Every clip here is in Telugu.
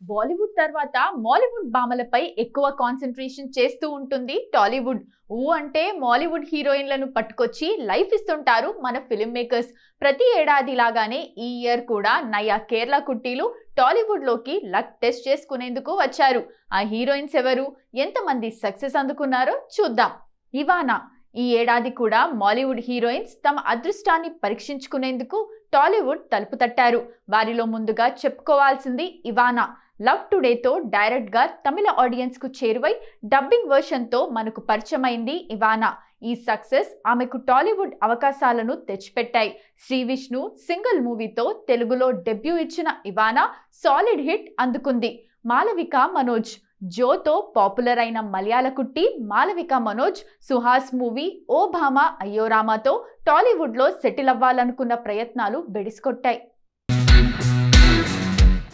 బాలీవుడ్ తర్వాత మాలీవుడ్ భామలపై ఎక్కువ కాన్సంట్రేషన్ చేస్తూ ఉంటుంది టాలీవుడ్. అంటే మాలీవుడ్ హీరోయిన్లను పట్టుకొచ్చి లైఫ్ ఇస్తుంటారు మన ఫిల్మ్ మేకర్స్. ప్రతి ఏడాది లాగానే ఈ ఇయర్ కూడా నయా కేరళ కుట్టీలు టాలీవుడ్ లోకి లక్ టెస్ట్ చేసుకునేందుకు వచ్చారు. ఆ హీరోయిన్స్ ఎవరు, ఎంతమంది సక్సెస్ అందుకున్నారో చూద్దాం. ఇవానా ఈ ఏడాది కూడా మాలీవుడ్ హీరోయిన్స్ తమ అదృష్టాన్ని పరీక్షించుకునేందుకు టాలీవుడ్ తలుపు తట్టారు. వారిలో ముందుగా చెప్పుకోవాల్సింది ఇవానా. లవ్ టుడేతో డైరెక్ట్ గా తమిళ ఆడియన్స్ కు చేరువై డబ్బింగ్ వర్షన్ తో మనకు పరిచయమైంది ఇవానా. ఈ సక్సెస్ ఆమెకు టాలీవుడ్ అవకాశాలను తెచ్చిపెట్టాయి. శ్రీ విష్ణు సింగిల్ మూవీతో తెలుగులో డెబ్యూ ఇచ్చిన ఇవానా సాలిడ్ హిట్ అందుకుంది. మాలవిక మనోజ్ జోతో పాపులర్ అయిన మలయాళ కుట్టి మాలవిక మనోజ్ సుహాస్ మూవీ ఓ భామా అయ్యో రామాతో టాలీవుడ్ లో సెటిల్ అవ్వాలనుకున్న ప్రయత్నాలు బెడిసికొట్టాయి.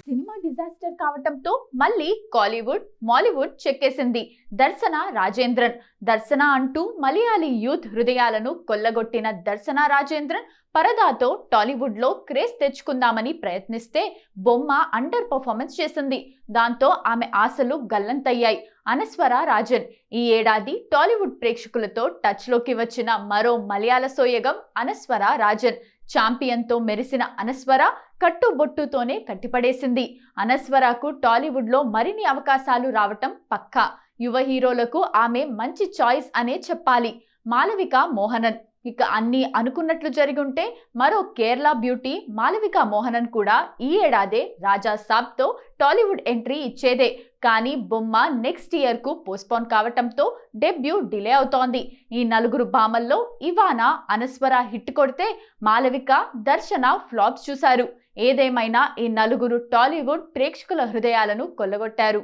సినిమా డిజాస్టర్ కావటంతో మళ్ళీ కాలీవుడ్ మాలీవుడ్ చెక్కేసింది. దర్శన రాజేంద్రన్. దర్శన అంటూ మలయాళీ యూత్ హృదయాలను కొల్లగొట్టిన దర్శన రాజేంద్రన్ పరదాతో టాలీవుడ్ లో క్రేజ్ తెచ్చుకుందామని ప్రయత్నిస్తే బొమ్మ అండర్ పర్ఫార్మెన్స్ చేసింది. దాంతో ఆమె ఆశలు గల్లంతయ్యాయి. అనస్వర రాజన్. ఈ ఏడాది టాలీవుడ్ ప్రేక్షకులతో టచ్ లోకి వచ్చిన మరో మలయాళ సోయగం అనస్వర రాజన్. ఛాంపియన్ తో మెరిసిన అనస్వర కట్టుబొట్టుతోనే కట్టిపడేసింది. అనస్వరకు టాలీవుడ్ లో మరిన్ని అవకాశాలు రావటం పక్కా. యువ హీరోలకు ఆమె మంచి చాయిస్ అనే చెప్పాలి. మాలవిక మోహనన్. ఇక అన్ని అనుకున్నట్లు జరిగుంటే మరో కేరళ బ్యూటీ మాలవిక మోహనన్ కూడా ఈ ఏడాదే రాజా సాబ్ తో టాలీవుడ్ ఎంట్రీ ఇచ్చేదే. కానీ బొమ్మ నెక్స్ట్ ఇయర్ కు పోస్ట్పోన్ కావటంతో డెబ్యూ డిలే అవుతోంది. ఈ నలుగురు భామల్లో ఇవానా అనస్వర హిట్ కొడితే మాలవిక దర్శన ఫ్లాప్స్ చూశారు. ఏదేమైనా ఈ నలుగురు టాలీవుడ్ ప్రేక్షకుల హృదయాలను కొల్లగొట్టారు.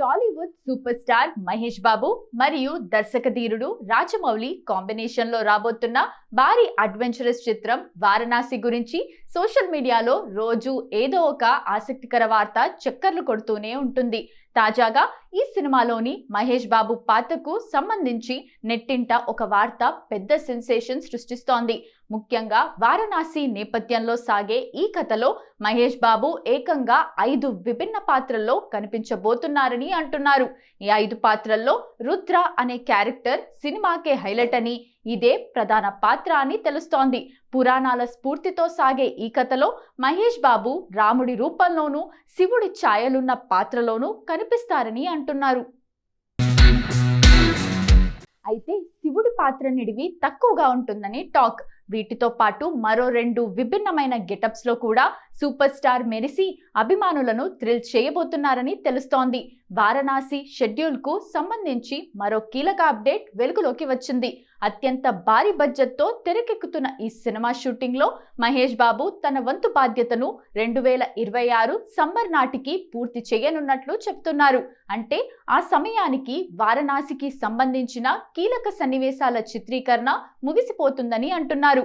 టాలీవుడ్ సూపర్ స్టార్ మహేష్ బాబు మరియు దర్శక ధీరుడు రాజమౌళి కాంబినేషన్ లో రాబోతున్న భారీ అడ్వెంచరస్ చిత్రం వారణాసి గురించి సోషల్ మీడియాలో రోజు ఏదో ఒక ఆసక్తికర వార్త చక్కర్లు కొడుతూనే ఉంటుంది. తాజాగా ఈ సినిమాలోని మహేష్ బాబు పాత్రకు సంబంధించి నెట్టింట ఒక వార్త పెద్ద సెన్సేషన్ సృష్టిస్తోంది. ముఖ్యంగా వారణాసి నేపథ్యంలో సాగే ఈ కథలో మహేష్ బాబు ఏకంగా 5 విభిన్న పాత్రల్లో కనిపించబోతున్నారని అంటున్నారు. ఈ 5 పాత్రల్లో రుద్ర అనే క్యారెక్టర్ సినిమాకే హైలైట్ అని, ఇదే ప్రధాన పాత్ర అని తెలుస్తోంది. పురాణాల స్ఫూర్తితో సాగే ఈ కథలో మహేష్ బాబు రాముడి రూపంలోనూ శివుడి ఛాయలున్న పాత్రలోనూ కనిపిస్తారని అంటున్నారు. అయితే శివుడి పాత్ర నిడివి తక్కువగా ఉంటుందని టాక్. వీటితో పాటు మరో 2 విభిన్నమైన గెటప్స్ లో కూడా సూపర్ స్టార్ మెరిసి అభిమానులను థ్రిల్ చేయబోతున్నారని తెలుస్తోంది. వారణాసి షెడ్యూల్ కు సంబంధించి మరో కీలక అప్డేట్ వెలుగులోకి వచ్చింది. అత్యంత భారీ బడ్జెట్ తో తెరకెక్కుతున్న ఈ సినిమా షూటింగ్ లో మహేష్ బాబు తన వంతు బాధ్యతను 2026 సమ్మర్ నాటికి పూర్తి చేయనున్నట్లు చెప్తున్నారు. అంటే ఆ సమయానికి వారణాసికి సంబంధించిన కీలక సన్నివేశాల చిత్రీకరణ ముగిసిపోతుందని అంటున్నారు.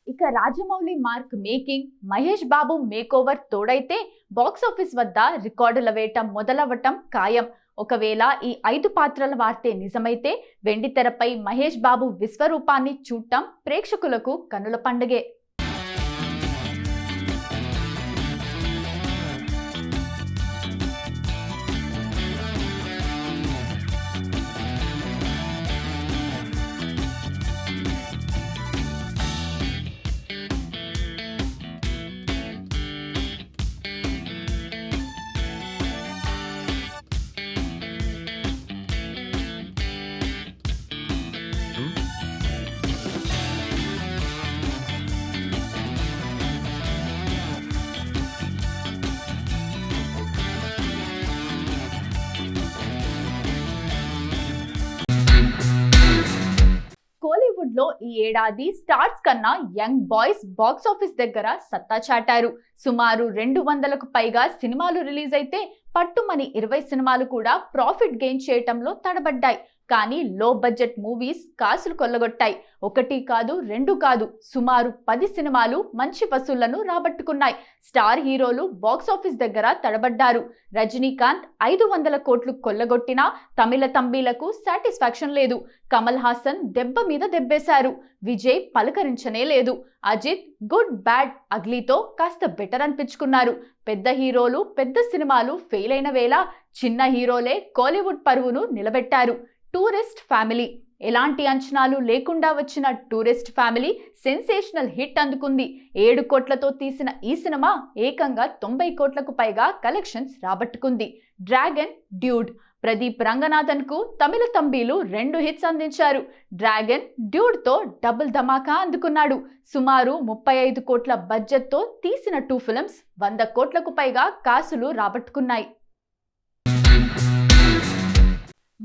ఇక Rajamouli mark making, Mahesh Babu makeover తోడైతే బాక్సాఫీస్ వద్ద రికార్డుల వేట మొదలవ్వటం ఖాయం. ఒకవేళ ఈ 5 పాత్రల వార్తే నిజమైతే వెండితెరపై మహేష్ బాబు విశ్వరూపాన్ని చూడటం ప్రేక్షకులకు కనుల పండుగే. కోలీవుడ్ లో ఈ ఏడాది స్టార్స్ కన్నా యంగ్ బాయ్స్ బాక్సాఫీస్ దగ్గర సత్తా చాటారు. సుమారు 200కు పైగా సినిమాలు రిలీజ్ అయితే పట్టుమని 20 సినిమాలు కూడా ప్రాఫిట్ గెయిన్ చేయటంలో తడబడ్డాయి. కానీ లో బడ్జెట్ మూవీస్ కాసులు కొల్లగొట్టాయి. ఒకటి కాదు, రెండు కాదు, సుమారు 10 సినిమాలు మంచి వసూళ్లను రాబట్టుకున్నాయి. స్టార్ హీరోలు బాక్సాఫీస్ దగ్గర తడబడ్డారు. రజనీకాంత్ 500 కోట్లు కొల్లగొట్టినా తమిళ తంబీలకు సాటిస్ఫాక్షన్ లేదు. కమల్ హాసన్ దెబ్బ మీద దెబ్బేశారు. విజయ్ పలకరించనే లేదు. అజిత్ గుడ్ బ్యాడ్ అగ్లీతో కాస్త బెటర్ అనిపించుకున్నారు. పెద్ద హీరోలు పెద్ద సినిమాలు ఫెయిల్ అయిన వేళ చిన్న హీరోలే కోలీవుడ్ పరువును నిలబెట్టారు. టూరిస్ట్ ఫ్యామిలీ ఎలాంటి అంచనాలు లేకుండా వచ్చిన టూరిస్ట్ ఫ్యామిలీ సెన్సేషనల్ హిట్ అందుకుంది. 7 కోట్లతో తీసిన ఈ సినిమా ఏకంగా 90 కోట్లకు పైగా కలెక్షన్స్ రాబట్టుకుంది. డ్రాగన్, డ్యూడ్ ప్రదీప్ రంగనాథన్ కు తమిళ తంబీలు 2 హిట్స్ అందించారు. డ్రాగన్ డ్యూడ్ తో డబుల్ ధమాకా అందుకున్నాడు. సుమారు 35 కోట్ల బడ్జెట్ తో తీసిన 2 ఫిల్మ్స్ 100 కోట్లకు పైగా కాసులు రాబట్టుకున్నాయి.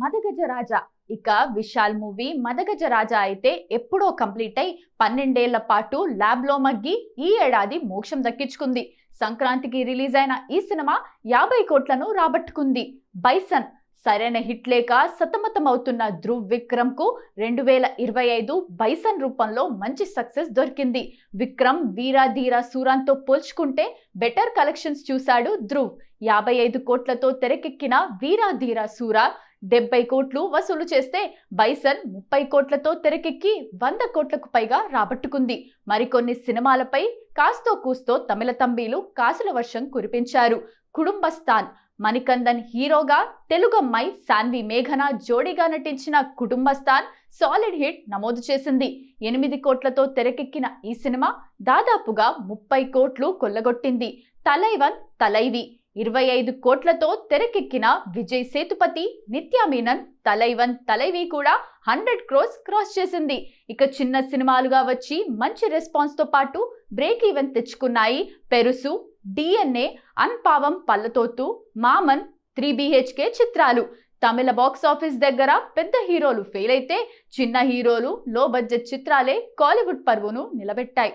మదగజ రాజా ఇక విశాల్ మూవీ మదగజ రాజా అయితే ఎప్పుడో కంప్లీట్ అయి 12 ఏళ్ల పాటు ల్యాబ్ లో మగ్గి ఈ ఏడాది మోక్షం దక్కించుకుంది. సంక్రాంతికి రిలీజ్ అయిన ఈ సినిమా 50 కోట్లను రాబట్టుకుంది. బైసన్ సరైన హిట్ లేక సతమతమవుతున్న ధ్రువ్ విక్రమ్ కు 2025 బైసన్ రూపంలో మంచి సక్సెస్ దొరికింది. విక్రమ్ వీరా ధీరా సూరాన్తో పోల్చుకుంటే బెటర్ కలెక్షన్స్ చూశాడు ధ్రువ్. 55 కోట్లతో తెరకెక్కిన వీరా ధీరా సూరా 70 కోట్లు వసూలు చేస్తే బైసన్ 30 కోట్లతో తెరకెక్కి 100 కోట్లకు పైగా రాబట్టుకుంది. మరికొన్ని సినిమాలపై కాస్తో కూస్తో తమిళ తంబీలు కాసుల వర్షం కురిపించారు. కుటుంబస్థాన్ మణికందన్ హీరోగా తెలుగమ్మాయి సాన్వి మేఘన జోడీగా నటించిన కుటుంబస్థాన్ సాలిడ్ హిట్ నమోదు చేసింది. 8 కోట్లతో తెరకెక్కిన ఈ సినిమా దాదాపుగా 30 కోట్లు కొల్లగొట్టింది. తలైవన్ తలైవి 25 కోట్లతో తెరకెక్కిన విజయ్ సేతుపతి, నిత్యా మీనన్ తలైవన్ తలైవి కూడా 100 క్రోర్స్ క్రాస్ చేసింది. ఇక చిన్న సినిమాలుగా వచ్చి మంచి రెస్పాన్స్ తో పాటు బ్రేక్ ఈవెన్ తెచ్చుకున్నాయి పెరుసు, DNA, అన్పావం పల్లతోతు, మామన్, 3 BHK చిత్రాలు. తమిళ బాక్స్ ఆఫీస్ దగ్గర పెద్ద హీరోలు ఫెయిల్ అయితే చిన్న హీరోలు లో బడ్జెట్ చిత్రాలే కాలీవుడ్ పరువును నిలబెట్టాయి.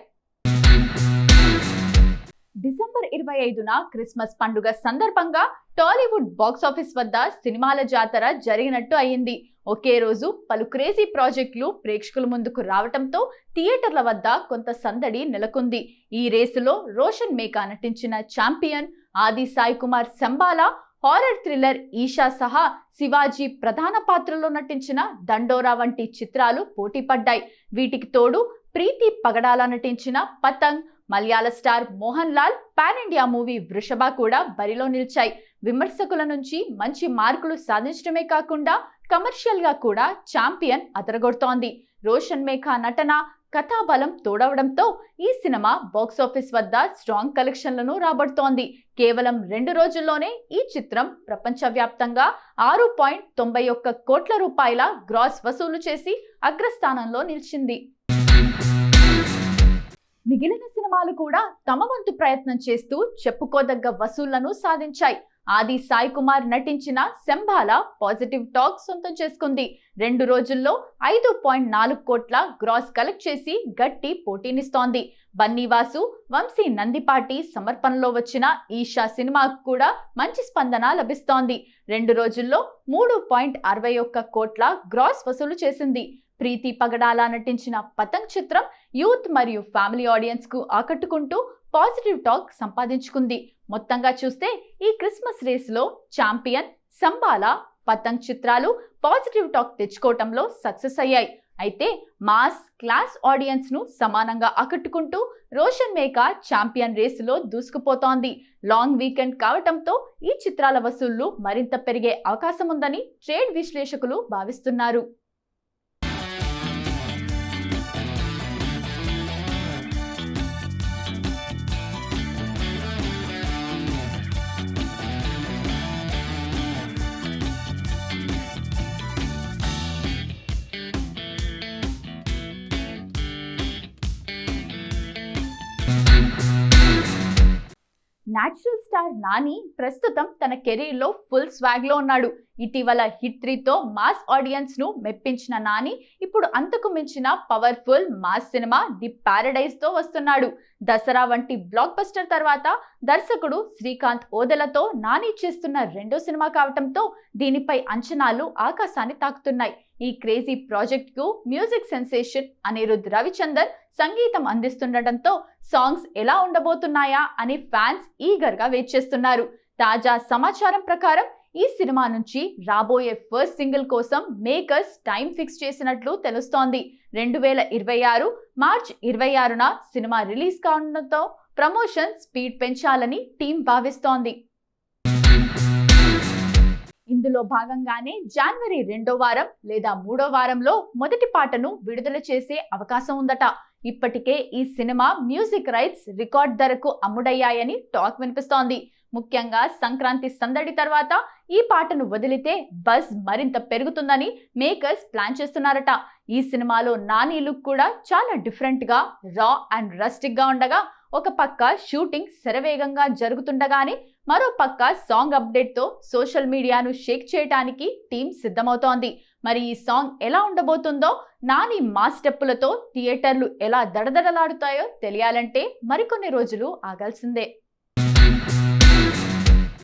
డిసెంబర్ 25న క్రిస్మస్ పండుగ సందర్భంగా టాలీవుడ్ బాక్స్ ఆఫీస్ వద్ద సినిమాల జాతర జరిగినట్టు అయింది. ఒకే రోజు పలు క్రేజీ ప్రాజెక్టులు ప్రేక్షకుల ముందుకు రావడంతో థియేటర్ల వద్ద కొంత సందడి నెలకొంది. ఈ రేసులో రోషన్ మేకా నటించిన ఛాంపియన్, ఆది సాయి కుమార్ శంబాలా హారర్ థ్రిల్లర్ ఈషా సహా శివాజీ ప్రధాన పాత్రలో నటించిన దండోరా వంటి చిత్రాలు పోటీ పడ్డాయి. వీటికి తోడు ప్రీతి పగడాల నటించిన పతంగ్, మలయాళ star Mohan Lal pan India movie Vrushabha కూడా బరిలో నిలిచాయి. విమర్శకుల నుంచి మంచి మార్కులు సాధించడమే కాకుండా కమర్షియల్ గా కూడా ఛాంపియన్ అదరగొడుతోంది. రోషన్ మేఘా నటన, కథాబలం తోడవడంతో ఈ సినిమా బాక్సాఫీస్ వద్ద స్ట్రాంగ్ కలెక్షన్లను రాబడుతోంది. కేవలం 2 రోజుల్లోనే ఈ చిత్రం ప్రపంచవ్యాప్తంగా 6.91 కోట్ల రూపాయల గ్రాస్ వసూలు చేసి అగ్రస్థానంలో నిలిచింది. మిగిలిన సినిమాలు కూడా తమ వంతు ప్రయత్నం చేస్తూ చెప్పుకోదగ్గ వసూళ్లను సాధించాయి. ఆది సాయి కుమార్ నటించిన శంబాల పాజిటివ్ టాక్ సొంతం చేసుకుంది. 2 రోజుల్లో 5.4 కోట్ల గ్రాస్ కలెక్ట్ చేసి గట్టి పోటీనిస్తోంది. బన్నీవాసు, వంశీ నందిపాటి సమర్పణలో వచ్చిన ఈషా సినిమాకు కూడా మంచి స్పందన లభిస్తోంది. 2 రోజుల్లో 3.61 కోట్ల గ్రాస్ వసూలు చేసింది. ప్రీతి పగడాల నటించిన పతంగ్ చిత్రం యూత్ మరియు ఫ్యామిలీ ఆడియన్స్ కు ఆకట్టుకుంటూ పాజిటివ్ టాక్ సంపాదించుకుంది. మొత్తంగా చూస్తే ఈ క్రిస్మస్ రేసులో ఛాంపియన్, సంబాలా, పతంగ్ చిత్రాలు పాజిటివ్ టాక్ తెచ్చుకోవటంలో సక్సెస్ అయ్యాయి. అయితే మాస్ క్లాస్ ఆడియన్స్ ను సమానంగా ఆకట్టుకుంటూ రోషన్ మేకా ఛాంపియన్ రేసులో దూసుకుపోతోంది. లాంగ్ వీకెండ్ కావటంతో ఈ చిత్రాల వసూళ్లు మరింత పెరిగే అవకాశం ఉందని ట్రేడ్ విశ్లేషకులు భావిస్తున్నారు. నేచురల్ స్టార్ నాని ప్రస్తుతం తన కెరీర్ లో ఫుల్ స్వాగ్ లో ఉన్నాడు. ఇటీవల హిట్ 3తో మాస్ ఆడియన్స్ ను మెప్పించిన నాని ఇప్పుడు అంతకు మించిన powerful mass cinema the paradise తో వస్తున్నాడు. దసరా వంటి బ్లాక్ బస్టర్ తర్వాత దర్శకుడు శ్రీకాంత్ ఓదెలతో నాని చేస్తున్న రెండో సినిమా కావటంతో దీనిపై అంచనాలు ఆకాశాన్ని తాకుతున్నాయి. ఈ క్రేజీ ప్రాజెక్ట్ కు మ్యూజిక్ సెన్సేషన్ అనిరుద్ రవిచందర్ సంగీతం అందిస్తుండటంతో సాంగ్స్ ఎలా ఉండబోతున్నాయా అని ఫ్యాన్స్ ఈగర్ గా వెయిట్ చేస్తున్నారు. తాజా సమాచారం ప్రకారం ఈ సినిమా నుంచి రాబోయే ఫస్ట్ సింగిల్ కోసం మేకర్స్ టైం ఫిక్స్ చేసినట్లు తెలుస్తోంది. 2026 మార్చ్ 26న సినిమా రిలీజ్ కావడంతో ప్రమోషన్ స్పీడ్ పెంచాలని టీం భావిస్తోంది. ఇందులో భాగంగానే జనవరి 2వ వారం లేదా 3వ వారంలో మొదటి పాటను విడుదల చేసే అవకాశం ఉందట. ఇప్పటికే ఈ సినిమా మ్యూజిక్ రైట్స్ రికార్డ్ ధరకు అమ్ముడయ్యాయని టాక్ వినిపిస్తోంది. ముఖ్యంగా సంక్రాంతి సందడి తర్వాత ఈ పాటను వదిలితే బజ్ మరింత పెరుగుతుందని మేకర్స్ ప్లాన్ చేస్తున్నారట. ఈ సినిమాలో నాని లుక్ కూడా చాలా డిఫరెంట్ గా రా అండ్ రస్టిక్ గా ఉండగా ఒక పక్క షూటింగ్ శరవేగంగా జరుగుతుండగానే మరో పక్క సాంగ్ అప్డేట్ తో సోషల్ మీడియాను షేక్ చేయడానికి టీం సిద్ధమవుతోంది. మరి ఈ సాంగ్ ఎలా ఉండబోతుందో, నాని మాస్ స్టెప్పులతో థియేటర్లు ఎలా దడదడలాడుతాయో తెలియాలంటే మరికొన్ని రోజులు ఆగాల్సిందే.